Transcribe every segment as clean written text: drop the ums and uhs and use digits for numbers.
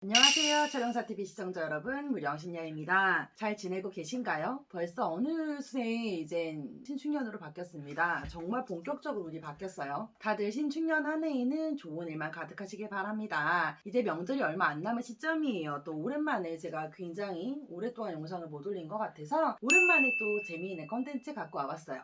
안녕하세요. 촬영사TV 시청자 여러분, 무령신녀입니다. 잘 지내고 계신가요? 벌써 어느새 이젠 신축년으로 바뀌었습니다. 정말 본격적으로 운이 바뀌었어요. 다들 신축년 한 해에는 좋은 일만 가득하시길 바랍니다. 이제 명절이 얼마 안 남은 시점이에요. 또 오랜만에 제가 굉장히 오랫동안 영상을 못 올린 것 같아서 오랜만에 또 재미있는 컨텐츠 갖고 와봤어요.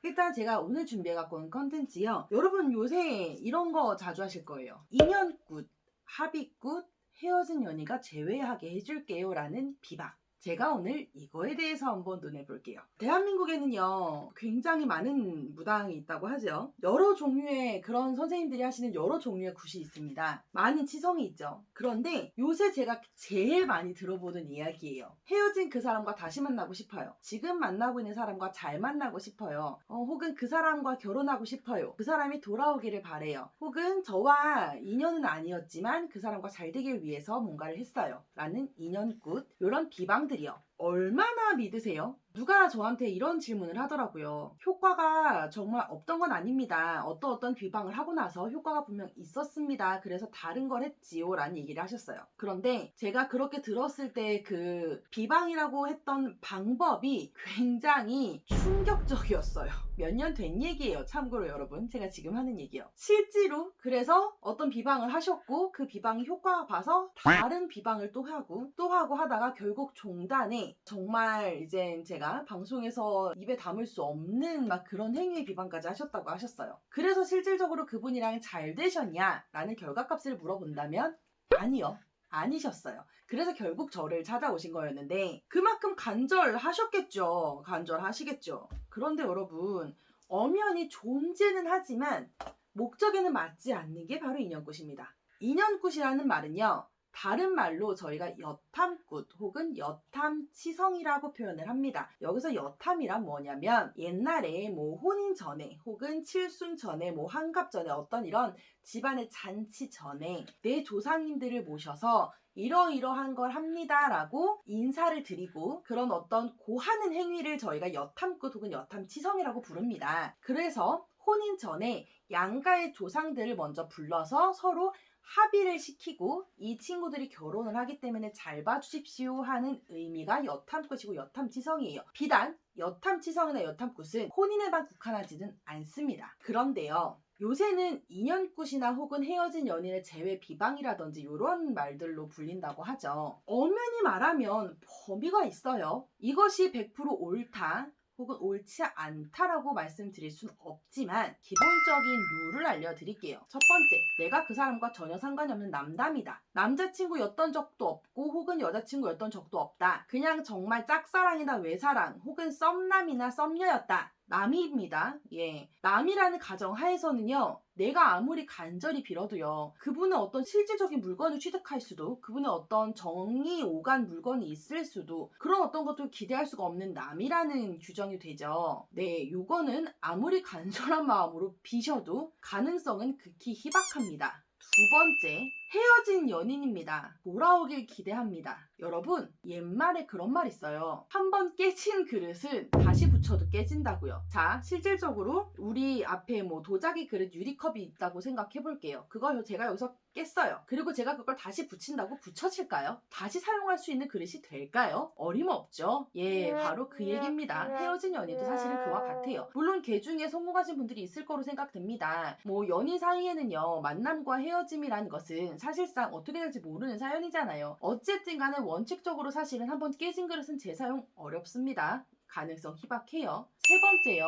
일단 제가 오늘 준비해갖고 온 컨텐츠요. 여러분 요새 이런 거 자주 하실 거예요. 인연굿, 합의굿, 헤어진 연인과 재회하게 해줄게요 라는 비방. 제가 오늘 이거에 대해서 한번 논해볼게요. 대한민국에는요 굉장히 많은 무당이 있다고 하죠. 여러 종류의 그런 선생님들이 하시는 여러 종류의 굿이 있습니다. 많은 치성이 있죠. 그런데 요새 제가 제일 많이 들어보는 이야기예요. 헤어진 그 사람과 다시 만나고 싶어요. 지금 만나고 있는 사람과 잘 만나고 싶어요. 혹은 그 사람과 결혼하고 싶어요. 그 사람이 돌아오기를 바래요. 혹은 저와 인연은 아니었지만 그 사람과 잘 되길 위해서 뭔가를 했어요 라는 인연굿, 이런 비방들이요. 얼마나 믿으세요? 누가 저한테 이런 질문을 하더라고요. 효과가 정말 없던 건 아닙니다. 어떤 비방을 하고 나서 효과가 분명 있었습니다. 그래서 다른 걸 했지요 라는 얘기를 하셨어요. 그런데 제가 그렇게 들었을 때 그 비방이라고 했던 방법이 굉장히 충격적이었어요. 몇 년 된 얘기예요. 참고로 여러분, 제가 지금 하는 얘기요. 실제로 그래서 어떤 비방을 하셨고 그 비방이 효과가 봐서 다른 비방을 또 하고 하다가 결국 종단에 정말 이제 제가 방송에서 입에 담을 수 없는 막 그런 행위의 비방까지 하셨다고 하셨어요. 그래서 실질적으로 그분이랑 잘 되셨냐라는 결과값을 물어본다면 아니요. 아니셨어요. 그래서 결국 저를 찾아오신 거였는데 그만큼 간절하셨겠죠. 간절하시겠죠. 그런데 여러분, 엄연히 존재는 하지만 목적에는 맞지 않는 게 바로 인연굿입니다. 인연굿이라는 말은요, 다른 말로 저희가 여탐굿 혹은 여탐치성이라고 표현을 합니다. 여기서 여탐이란 뭐냐면 옛날에 뭐 혼인 전에 혹은 칠순 전에 뭐 환갑 전에 어떤 이런 집안의 잔치 전에 내 조상님들을 모셔서 이러이러한 걸 합니다 라고 인사를 드리고 그런 어떤 고하는 행위를 저희가 여탐굿 혹은 여탐치성이라고 부릅니다. 그래서 혼인 전에 양가의 조상들을 먼저 불러서 서로 합의를 시키고 이 친구들이 결혼을 하기 때문에 잘 봐주십시오 하는 의미가 여탐굿이고 여탐치성이에요. 비단 여탐치성이나 여탐굿은 혼인에만 국한하지는 않습니다. 그런데요, 요새는 인연굿이나 혹은 헤어진 연인의 재회 비방이라든지 이런 말들로 불린다고 하죠. 엄연히 말하면 범위가 있어요. 이것이 100% 옳다 혹은 옳지 않다라고 말씀드릴 수는 없지만 기본적인 룰을 알려드릴게요. 첫 번째, 내가 그 사람과 전혀 상관이 없는 남담이다. 남자친구였던 적도 없고 혹은 여자친구였던 적도 없다. 그냥 정말 짝사랑이나 외사랑 혹은 썸남이나 썸녀였다. 남이입니다. 예. 남이라는 가정하에서는요, 내가 아무리 간절히 빌어도요, 그분의 어떤 실질적인 물건을 취득할 수도, 그분의 어떤 정이 오간 물건이 있을 수도, 그런 어떤 것도 기대할 수가 없는 남이라는 규정이 되죠. 네, 요거는 아무리 간절한 마음으로 비셔도 가능성은 극히 희박합니다. 두 번째, 헤어진 연인입니다. 돌아오길 기대합니다. 여러분, 옛말에 그런 말 있어요. 한 번 깨진 그릇은 다시 붙여도 깨진다고요. 자, 실질적으로 우리 앞에 뭐 도자기 그릇 유리컵이 있다고 생각해 볼게요. 그걸 제가 여기서 깼어요. 그리고 제가 그걸 다시 붙인다고 붙여질까요? 다시 사용할 수 있는 그릇이 될까요? 어림없죠. 예, 바로 그 얘기입니다. 헤어진 연인도 사실은 그와 같아요. 물론 개 중에 성공하신 분들이 있을 거로 생각됩니다. 뭐 연인 사이에는요, 만남과 헤어짐이라는 것은 사실상 어떻게 될지 모르는 사연이잖아요. 어쨌든 간에 원칙적으로 사실은 한번 깨진 그릇은 재사용 어렵습니다. 가능성 희박해요. 세 번째요.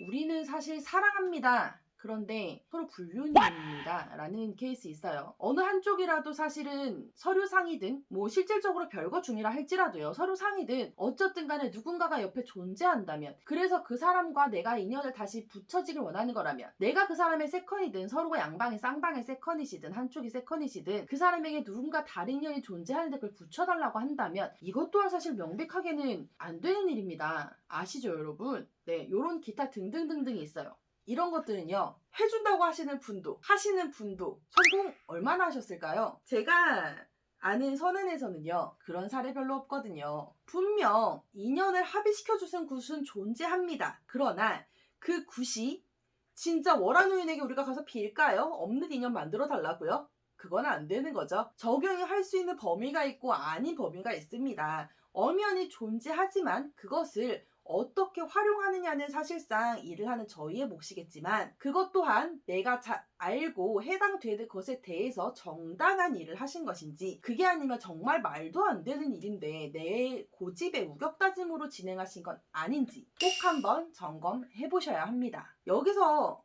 우리는 사실 사랑합니다. 그런데 서로 불륜입니다 라는 케이스 있어요. 어느 한쪽이라도 사실은 서류상이든 뭐 실질적으로 별거 중이라 할지라도요, 서류상이든 어쨌든 간에 누군가가 옆에 존재한다면, 그래서 그 사람과 내가 인연을 다시 붙여지길 원하는 거라면, 내가 그 사람의 세컨이든 서로가 양방의 쌍방의 세컨이시든 한쪽이 세컨이시든 그 사람에게 누군가 다른 인연이 존재하는데 그걸 붙여달라고 한다면 이것 또한 사실 명백하게는 안 되는 일입니다. 아시죠 여러분? 네, 요런 기타 등등등등이 있어요. 이런 것들은요, 해준다고 하시는 분도 성공 얼마나 하셨을까요? 제가 아는 선언에서는요, 그런 사례 별로 없거든요. 분명 인연을 합의시켜주는 굿은 존재합니다. 그러나 그 굿이 진짜 월화노인에게 우리가 가서 빌까요? 없는 인연 만들어 달라고요? 그건 안 되는 거죠. 적용이 할 수 있는 범위가 있고 아닌 범위가 있습니다. 엄연히 존재하지만 그것을 어떻게 활용하느냐는 사실상 일을 하는 저희의 몫이겠지만 그것 또한 내가 잘 알고 해당되는 것에 대해서 정당한 일을 하신 것인지 그게 아니면 정말 말도 안 되는 일인데 내 고집의 우격다짐으로 진행하신 건 아닌지 꼭 한번 점검해 보셔야 합니다. 여기서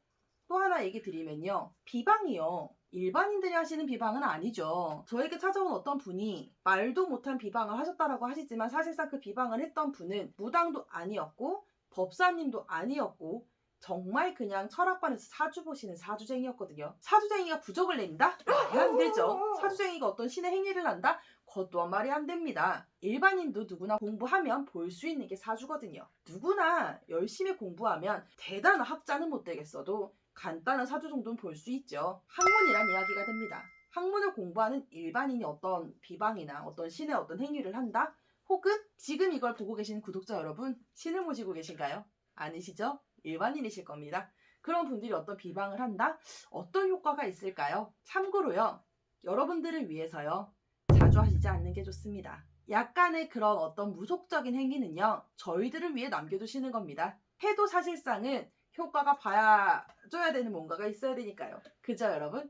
또 하나 얘기 드리면요. 비방이요. 일반인들이 하시는 비방은 아니죠. 저에게 찾아온 어떤 분이 말도 못한 비방을 하셨다라고 하시지만 사실상 그 비방을 했던 분은 무당도 아니었고 법사님도 아니었고 정말 그냥 철학관에서 사주 보시는 사주쟁이였거든요. 사주쟁이가 부적을 낸다? 말이 안 되죠. 사주쟁이가 어떤 신의 행위를 한다? 그것 또한 말이 안 됩니다. 일반인도 누구나 공부하면 볼 수 있는 게 사주거든요. 누구나 열심히 공부하면 대단한 학자는 못 되겠어도 간단한 사주 정도는 볼 수 있죠. 학문이란 이야기가 됩니다. 학문을 공부하는 일반인이 어떤 비방이나 어떤 신의 어떤 행위를 한다? 혹은 지금 이걸 보고 계신 구독자 여러분, 신을 모시고 계신가요? 아니시죠? 일반인이실 겁니다. 그런 분들이 어떤 비방을 한다? 어떤 효과가 있을까요? 참고로요. 여러분들을 위해서요. 자주 하시지 않는 게 좋습니다. 약간의 그런 어떤 무속적인 행위는요. 저희들을 위해 남겨두시는 겁니다. 해도 사실상은 효과가 봐줘야 되는 뭔가가 있어야 되니까요. 그죠, 여러분?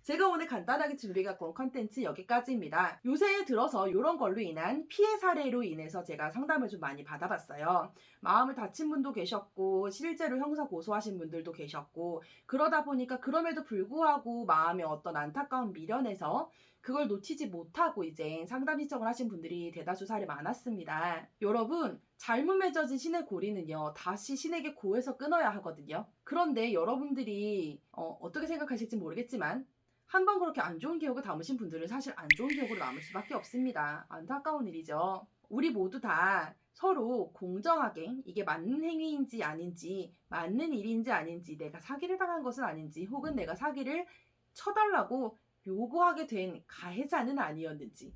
제가 오늘 간단하게 준비해갖고 온 컨텐츠 여기까지입니다. 요새 들어서 이런 걸로 인한 피해 사례로 인해서 제가 상담을 좀 많이 받아봤어요. 마음을 다친 분도 계셨고 실제로 형사 고소하신 분들도 계셨고 그러다 보니까 그럼에도 불구하고 마음의 어떤 안타까운 미련에서 그걸 놓치지 못하고 이제 상담 신청을 하신 분들이 대다수 사례 많았습니다. 여러분, 잘못 맺어진 신의 고리는요, 다시 신에게 고해서 끊어야 하거든요. 그런데 여러분들이 어떻게 생각하실지 모르겠지만 한번 그렇게 안 좋은 기억을 담으신 분들은 사실 안 좋은 기억으로 남을 수밖에 없습니다. 안타까운 일이죠. 우리 모두 다 서로 공정하게 이게 맞는 행위인지 아닌지, 맞는 일인지 아닌지, 내가 사기를 당한 것은 아닌지, 혹은 내가 사기를 쳐달라고 요구하게 된 가해자는 아니었는지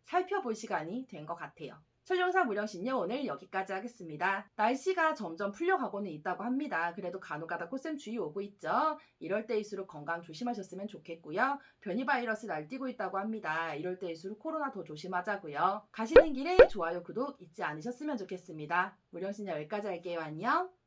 살펴볼 시간이 된 것 같아요. 설령사 무령신요 오늘 여기까지 하겠습니다. 날씨가 점점 풀려가고는 있다고 합니다. 그래도 간혹가다 콧샘 주의 오고 있죠. 이럴 때일수록 건강 조심하셨으면 좋겠고요. 변이 바이러스 날뛰고 있다고 합니다. 이럴 때일수록 코로나 더 조심하자고요. 가시는 길에 좋아요, 구독 잊지 않으셨으면 좋겠습니다. 무령신요 여기까지 할게요. 안녕.